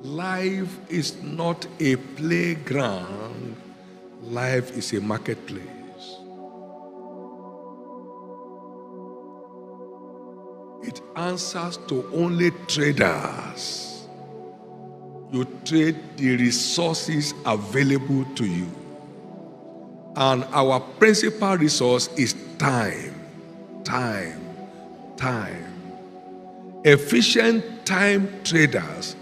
Life is not a playground. Life is a marketplace. It answers to only traders. You trade the resources available to you. And our principal resource is time. Time. Efficient time traders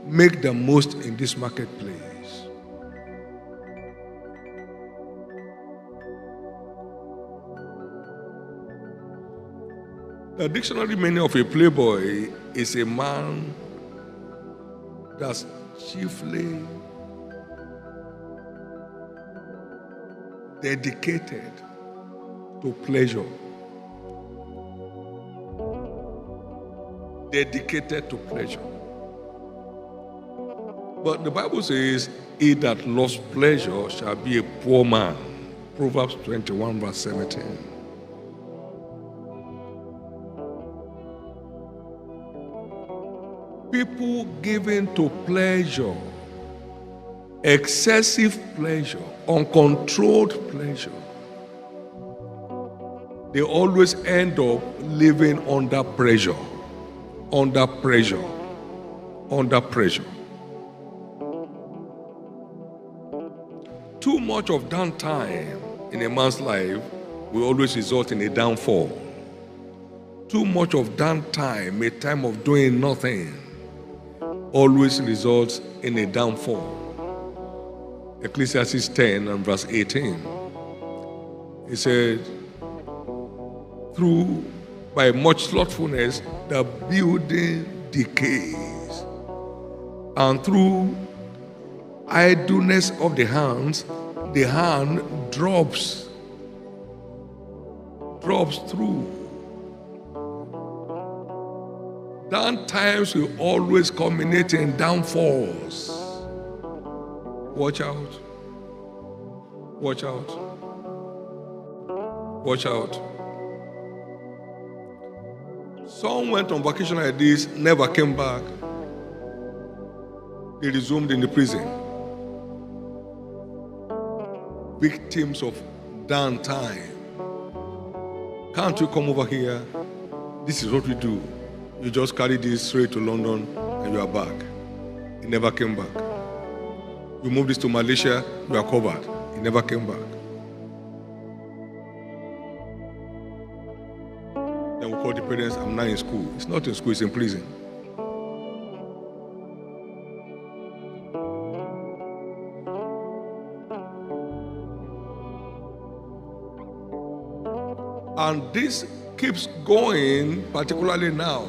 make the most in this marketplace. The dictionary meaning of a playboy is a man that's chiefly dedicated to pleasure. Dedicated to pleasure. But the Bible says, he that loves pleasure shall be a poor man. Proverbs 21 verse 17. People given to pleasure, excessive pleasure, uncontrolled pleasure, they always end up living under pressure. Under pressure. Too much of downtime in a man's life will always result in a downfall. Too much of downtime, a time of doing nothing, always results in a downfall. Ecclesiastes 10 and verse 18. He said, by much slothfulness, the building decays, and through idleness of the hands, the hand drops through. Down times will always culminate in downfalls. Watch out. Watch out. Watch out. Some went on vacation like this, never came back. They resumed in the prison. Victims of downtime. Can't you come over here? This is what we do. You just carry this straight to London and you are back. He never came back. You move this to Malaysia, you are covered. He never came back. Then we call the parents, I'm not in school. It's not in school, it's in prison. And this keeps going, particularly now,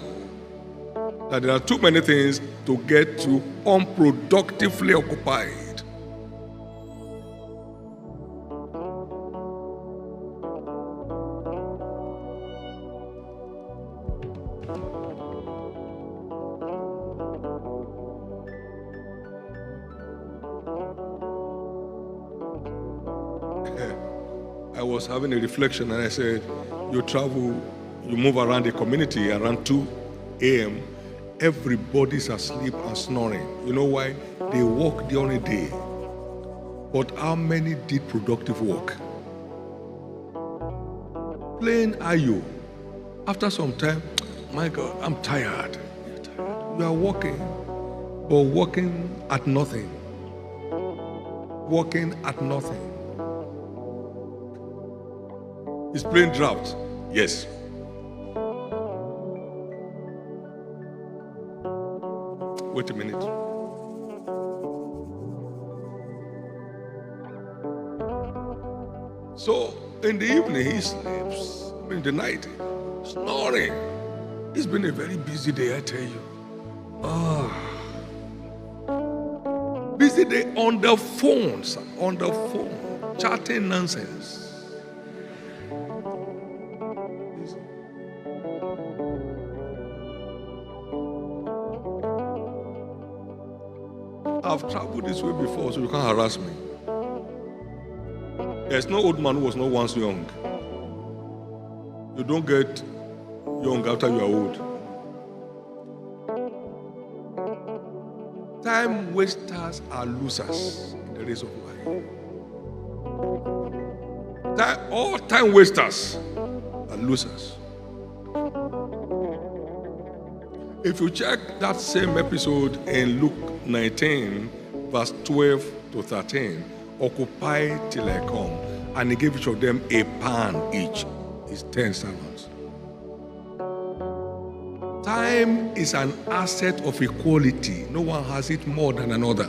that there are too many things to get to unproductively occupied. I was having a reflection and I said, you travel, you move around the community around 2 a.m., everybody's asleep and snoring. You know why? They work during the day. But how many did productive work? Playing Ayo. After some time, my God, I'm tired. You're tired. You are working, but working at nothing. Working at nothing. He's playing draft. Yes. Wait a minute. So in the evening he sleeps. In the night, snoring. It's been a very busy day, I tell you. Busy day on the phone, chatting nonsense. I've traveled this way before, so you can't harass me. There's no old man who was not once young. You don't get young after you are old. Time wasters are losers in the race of life. All time wasters are losers. If you check that same episode in Luke 19, verse 12 to 13, occupy till I come, and he gave each of them a pan each. It's 10 servants. Time is an asset of equality. No one has it more than another.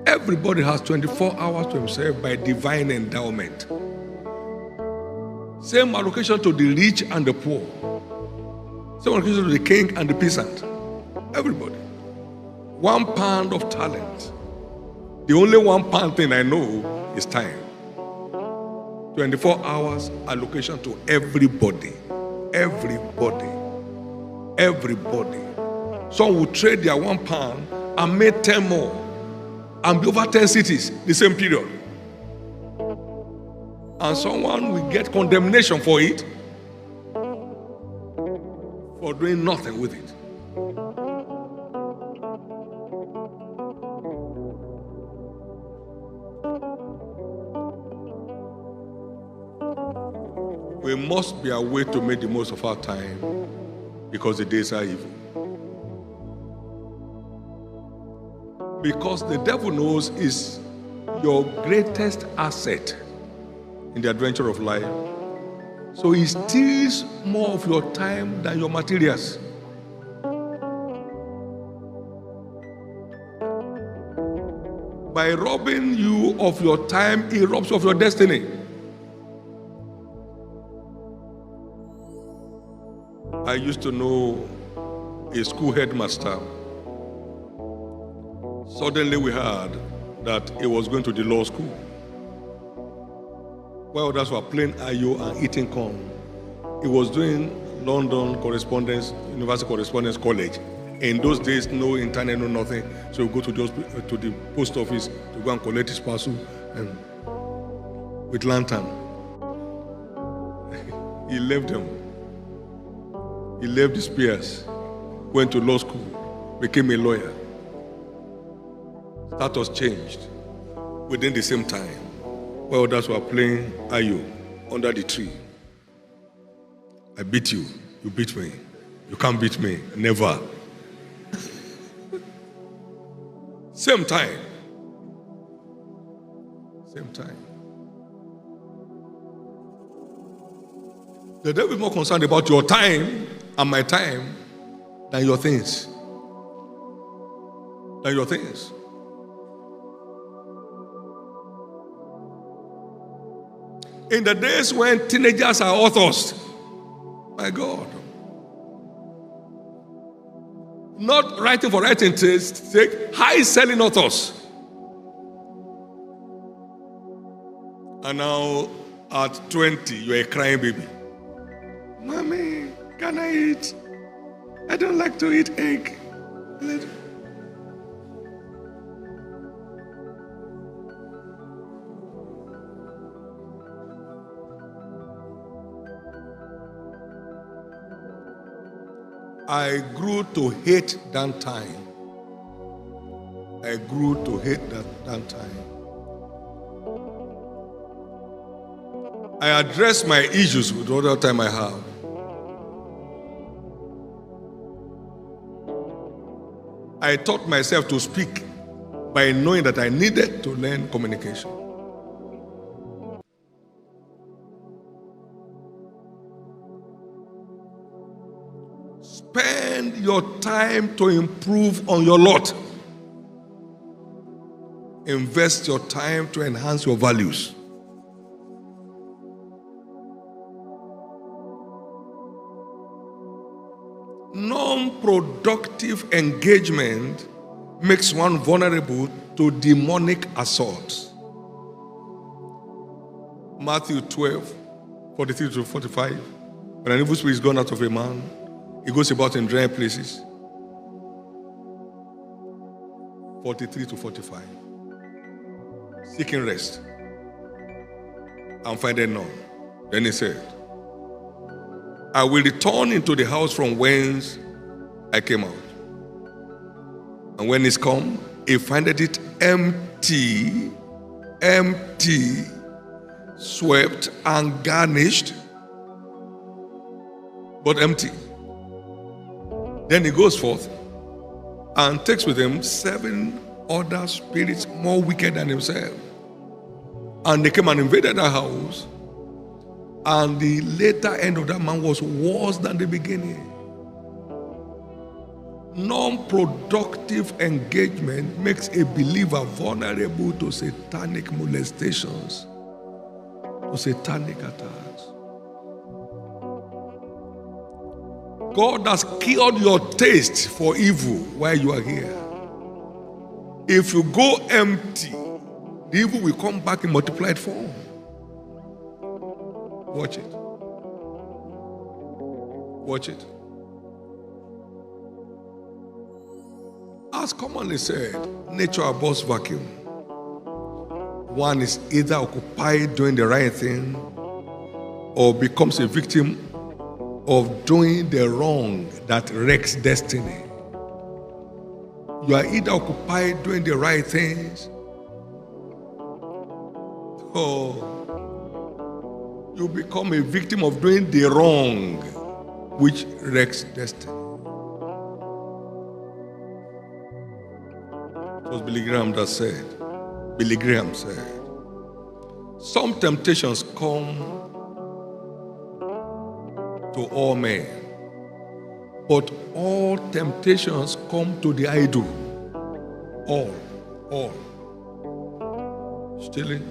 Everybody has 24 hours to himself by divine endowment. Same allocation to the rich and the poor. Same allocation to the king and the peasant. Everybody. 1 pound of talent. The only 1 pound thing I know is time. 24 hours allocation to everybody. Everybody. Everybody. Some will trade their 1 pound and make 10 more and be over 10 cities the same period. And someone will get condemnation for it, for doing nothing with it. We must be aware to make the most of our time, because the days are evil. Because the devil knows is your greatest asset in the adventure of life. So he steals more of your time than your materials. By robbing you of your time, he robs you of your destiny. I used to know a school headmaster. Suddenly we heard that he was going to the law school. While others were playing ayo and eating corn, he was doing London correspondence, University Correspondence College. In those days, no internet, no nothing. So we go to the post office to go and collect his parcel and with lantern. He left them. He left his peers, went to law school, became a lawyer. Status changed within the same time. While others were playing ayo under the tree. I beat you, you beat me. You can't beat me, never. Same time. Same time. The devil is more concerned about your time and my time than your things. Than your things. In the days when teenagers are authors, my God, not writing for writing's sake, high-selling authors. And now at 20, you're a crying baby. Mommy, can I eat? I don't like to eat egg. I grew to hate downtime. I grew to hate that downtime. I address my issues with all the time I have. I taught myself to speak by knowing that I needed to learn communication. Spend your time to improve on your lot. Invest your time to enhance your values. Non-productive engagement makes one vulnerable to demonic assaults. Matthew 12, 43 to 45. When an evil spirit is gone out of a man, he goes about in dry places. 43 to 45. Seeking rest and finding none. Then he said, I will return into the house from whence I came out. And when it's come, he findeth it empty, swept and garnished, but empty. Then he goes forth and takes with him 7 other spirits more wicked than himself. And they came and invaded the house. And the later end of that man was worse than the beginning. Non-productive engagement makes a believer vulnerable to satanic molestations, to satanic attacks. God has killed your taste for evil while you are here. If you go empty, the evil will come back in multiplied form. Watch it. Watch it. As commonly said, nature abhors vacuum. One is either occupied doing the right thing or becomes a victim of doing the wrong that wrecks destiny. You are either occupied doing the right things or you become a victim of doing the wrong which wrecks destiny. It was Billy Graham said, some temptations come to all men, but all temptations come to the idle. All. Stealing,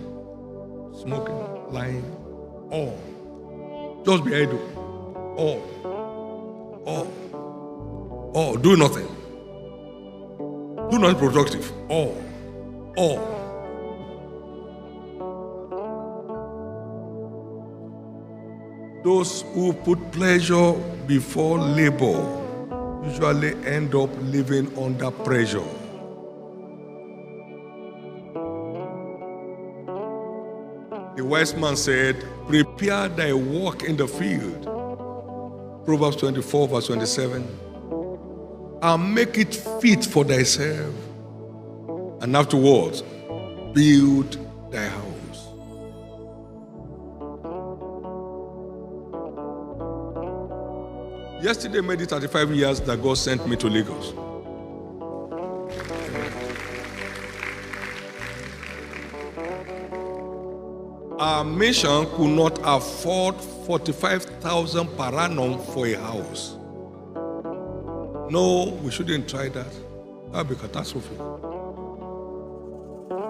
smoking, lying, all. Just be idle. All. Do nothing. Do not productive. All. Those who put pleasure before labor usually end up living under pressure. The wise man said, prepare thy work in the field. Proverbs 24 verse 27. And make it fit for thyself. And afterwards, build thy house. Yesterday made it 35 years that God sent me to Lagos. Our mission could not afford 45,000 per annum for a house. No, we shouldn't try that. That would be catastrophic.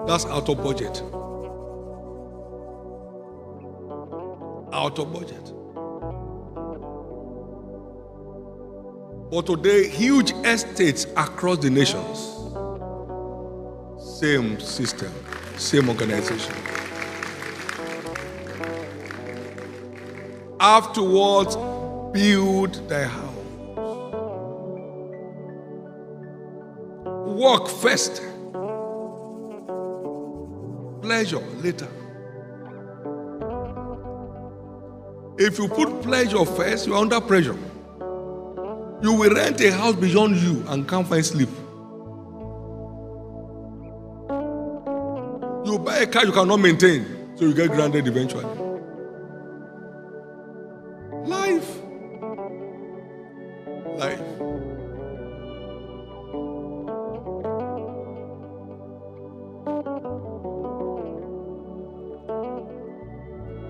That's out of budget. Out of budget. But today, huge estates across the nations. Same system, same organization. Afterwards, build thy house. Work first. Pleasure later. If you put pleasure first, you're under pressure. You will rent a house beyond you and can't find sleep. You buy a car you cannot maintain, so you get grounded eventually. Life.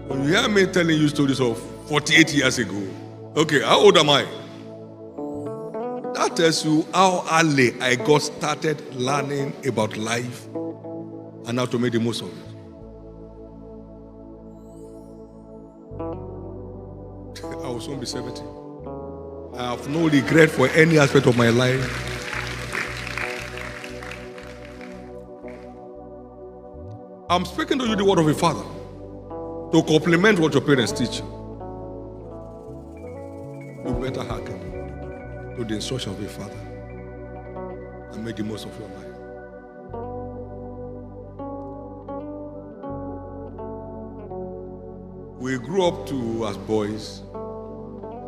When you hear me telling you stories of 48 years ago, okay, how old am I? That tells you how early I got started learning about life and how to make the most of it. I will soon be 70. I have no regret for any aspect of my life. I'm speaking to you the word of a father to complement what your parents teach you. You better hearken to the instruction of your father and make the most of your life. We grew up as boys.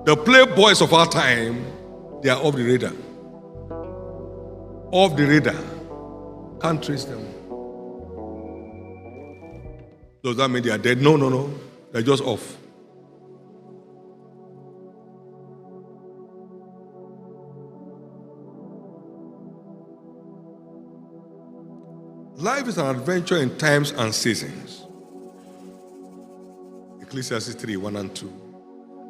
The playboys of our time, they are off the radar. off the radar. Can't trace them. Does that mean they are dead? No. They're just off. Life is an adventure in times and seasons. Ecclesiastes 3, 1 and 2.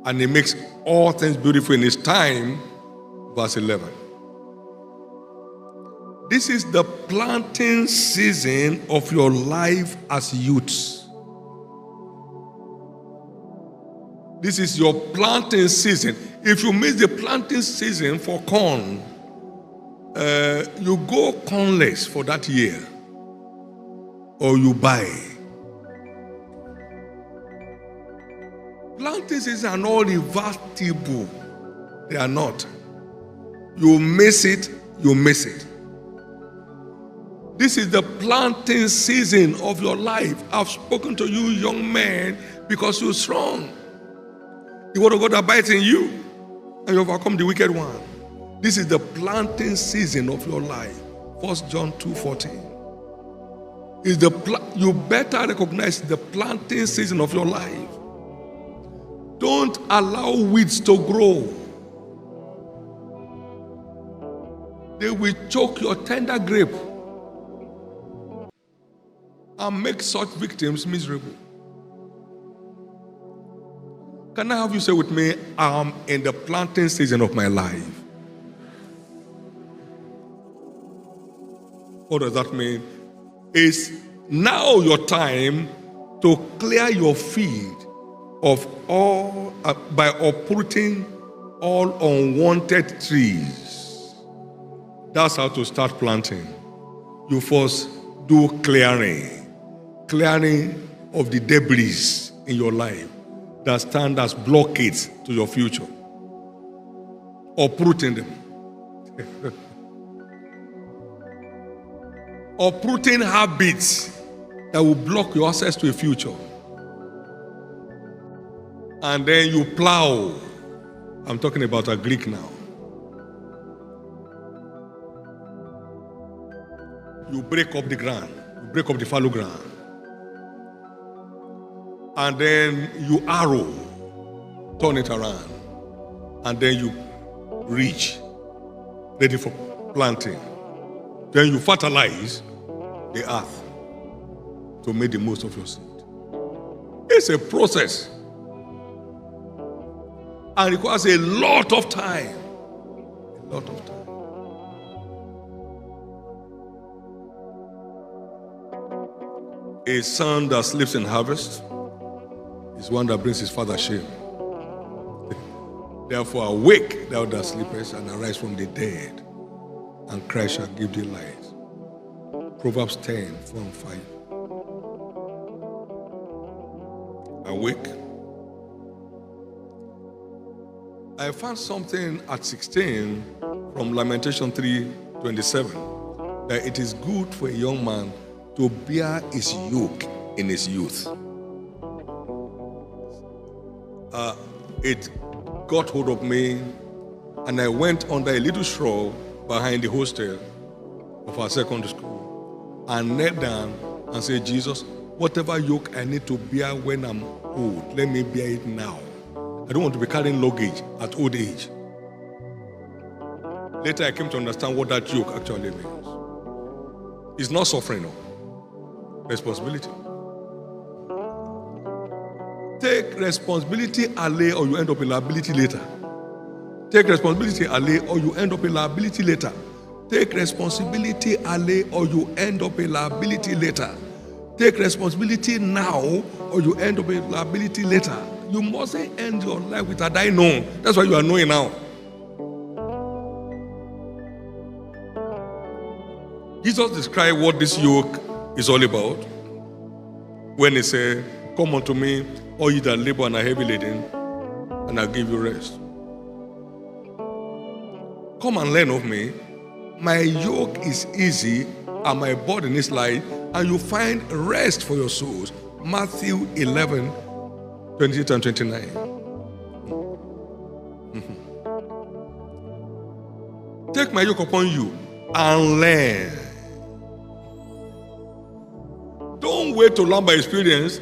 And he makes all things beautiful in his time, verse 11. This is the planting season of your life as youths. This is your planting season. If you miss the planting season for corn, you go cornless for that year. Or you buy. Planting seasons are not reversible. They are not. You miss it, you miss it. This is the planting season of your life. I've spoken to you, young men, because you're strong. The word of God abides in you, and you overcome the wicked one. This is the planting season of your life. 1 John 2:14. You better recognize the planting season of your life. Don't allow weeds to grow. They will choke your tender grape and make such victims miserable. Can I have you say with me, I'm in the planting season of my life? What does that mean? It's now your time to clear your field of all by uprooting all unwanted trees. That's how to start planting. You first do clearing of the debris in your life that stand as blockades to your future. Uprooting them. Uprooting habits that will block your access to a future. And then you plow. I'm talking about a Greek now. You break up the ground. You break up the fallow ground. And then you arrow. Turn it around. And then you reach. Ready for planting. Then you fertilize the earth to make the most of your seed. It's a process. And it requires a lot of time. A lot of time. A son that sleeps in harvest is one that brings his father shame. Therefore awake, thou that sleepest, and arise from the dead, and Christ shall give thee light. Proverbs 10, 4 and 5. Awake. I found something at 16 from Lamentation 3:27 that it is good for a young man to bear his yoke in his youth. It got hold of me, and I went under a little shrub behind the hostel of our secondary school and knelt down and said, Jesus, whatever yoke I need to bear when I'm old, let me bear it now. I don't want to be carrying luggage at old age. Later I came to understand what that yoke actually means. It's not suffering, no. Responsibility. Take responsibility early or you end up in liability later. Take responsibility early or you end up in liability later. Take responsibility early or you end up in liability later. Take responsibility now or you end up in liability later. You mustn't end your life with a die known. That's why you are knowing now. Jesus described what this yoke is all about when he said, come unto me, all you that labor and are heavy laden, and I'll give you rest. Come and learn of me. My yoke is easy and my burden is light, and you find rest for your souls. Matthew 11, 28 and 29. Take my yoke upon you and learn. Don't wait to learn by experience.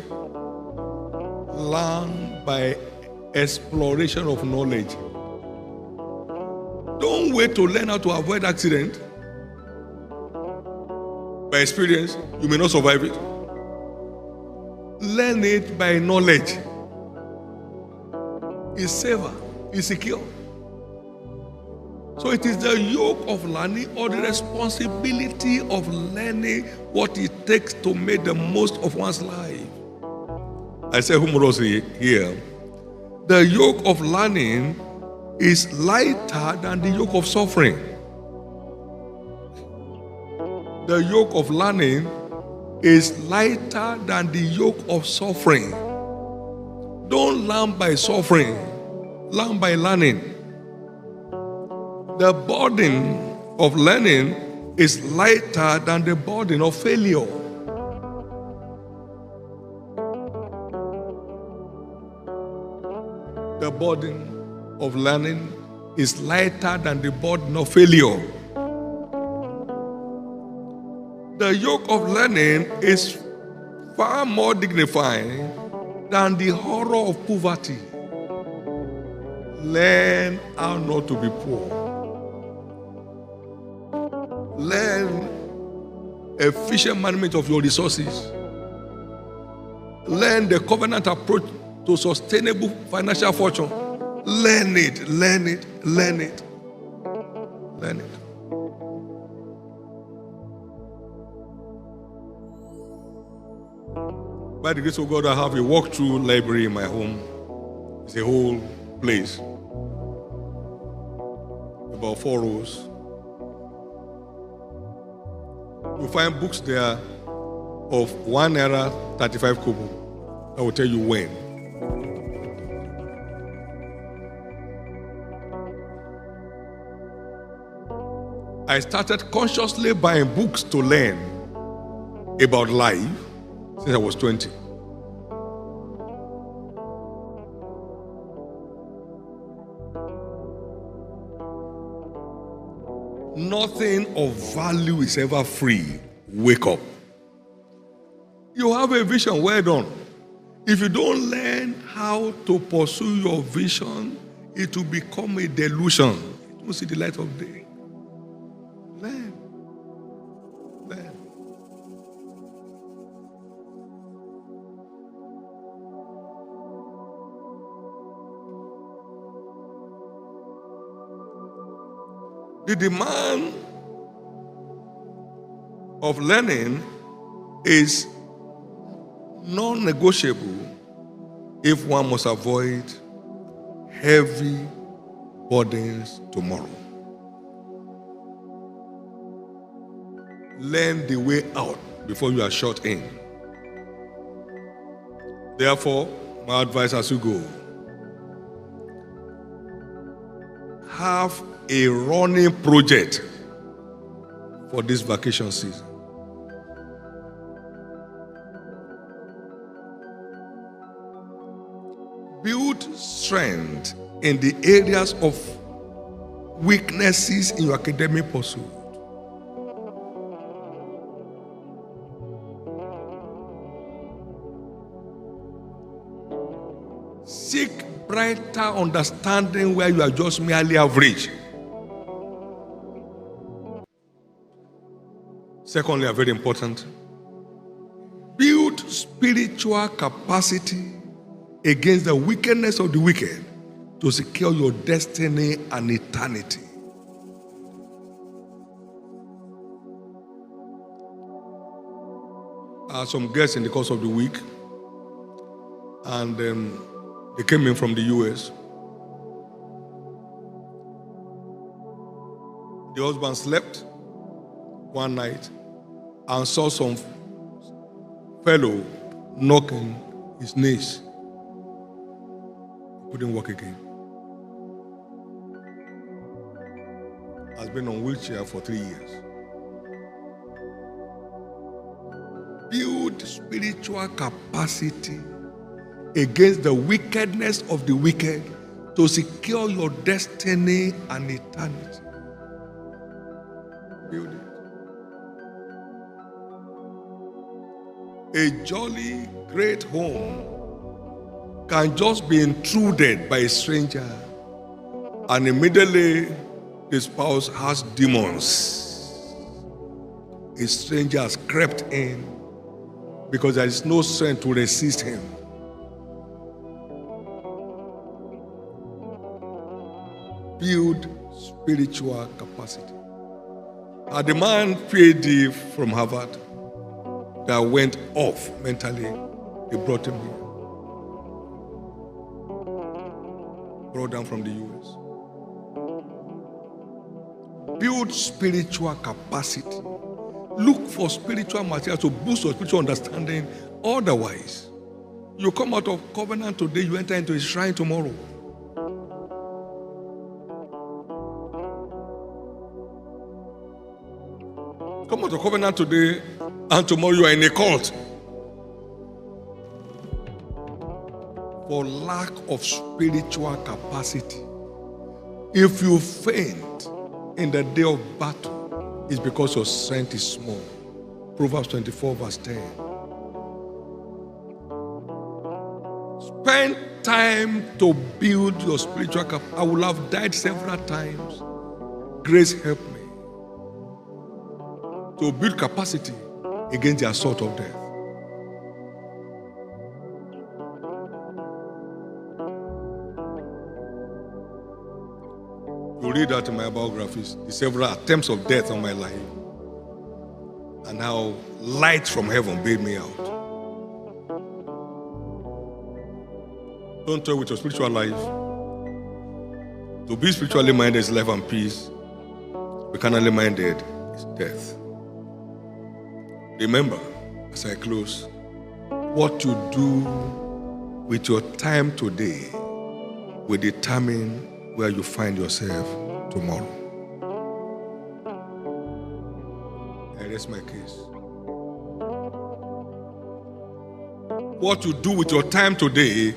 Learn by exploration of knowledge. Don't wait to learn how to avoid accident. By experience, you may not survive it. Learn it by knowledge. It's safer, it's secure. So it is the yoke of learning or the responsibility of learning what it takes to make the most of one's life. I say humorously here, the yoke of learning is lighter than the yoke of suffering. The yoke of learning is lighter than the yoke of suffering. Don't learn by suffering, learn by learning. The burden of learning is lighter than the burden of failure. The burden of learning is lighter than the burden of failure. The yoke of learning is far more dignifying than the horror of poverty. Learn how not to be poor. Learn efficient management of your resources. Learn the covenant approach to sustainable financial fortune. Learn it, learn it, learn it, learn it. By the grace of God, I have a walk-through library in my home. It's a whole place. About 4 rows. You find books there of 1 naira 35 kobo. I will tell you when. I started consciously buying books to learn about life since I was 20. Nothing of value is ever free. Wake up. You have a vision, well done. If you don't learn how to pursue your vision, it will become a delusion. It won't see the light of day. Learn. Learn. The demand of learning is non-negotiable if one must avoid heavy burdens tomorrow. Learn the way out before you are shut in. Therefore, my advice as you go, have a running project for this vacation season. Build strength in the areas of weaknesses in your academic pursuit. Seek brighter understanding where you are just merely average. Secondly, and very important, build spiritual capacity against the wickedness of the wicked to secure your destiny and eternity. I had some guests in the course of the week, and they came in from the US. The husband slept one night and saw some fellow knocking his knees. He couldn't walk again. Has been on wheelchair for 3 years. Build spiritual capacity against the wickedness of the wicked to secure your destiny and eternity. Build it. A jolly, great home can just be intruded by a stranger, and immediately the spouse has demons. A stranger has crept in because there is no strength to resist him. Build spiritual capacity. Had the man PhD from Harvard that went off mentally, they brought him here. Brought down from the US. Build spiritual capacity. Look for spiritual material to boost your spiritual understanding. Otherwise, you come out of covenant today, you enter into a shrine tomorrow. Come out of covenant today, and tomorrow you are in a cult. For lack of spiritual capacity. If you faint in the day of battle, it's because your strength is small. Proverbs 24 verse 10. Spend time to build your spiritual capacity. I will have died several times. Grace help me to build capacity against the assault of death. You read that in my biographies, the several attempts of death on my life, and how light from heaven bailed me out. Don't toy with your spiritual life. To be spiritually minded is life and peace. Be carnally minded is death. Remember, as I close, what you do with your time today will determine where you find yourself tomorrow. And that's my case. What you do with your time today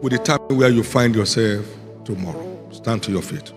will determine where you find yourself tomorrow. Stand to your feet.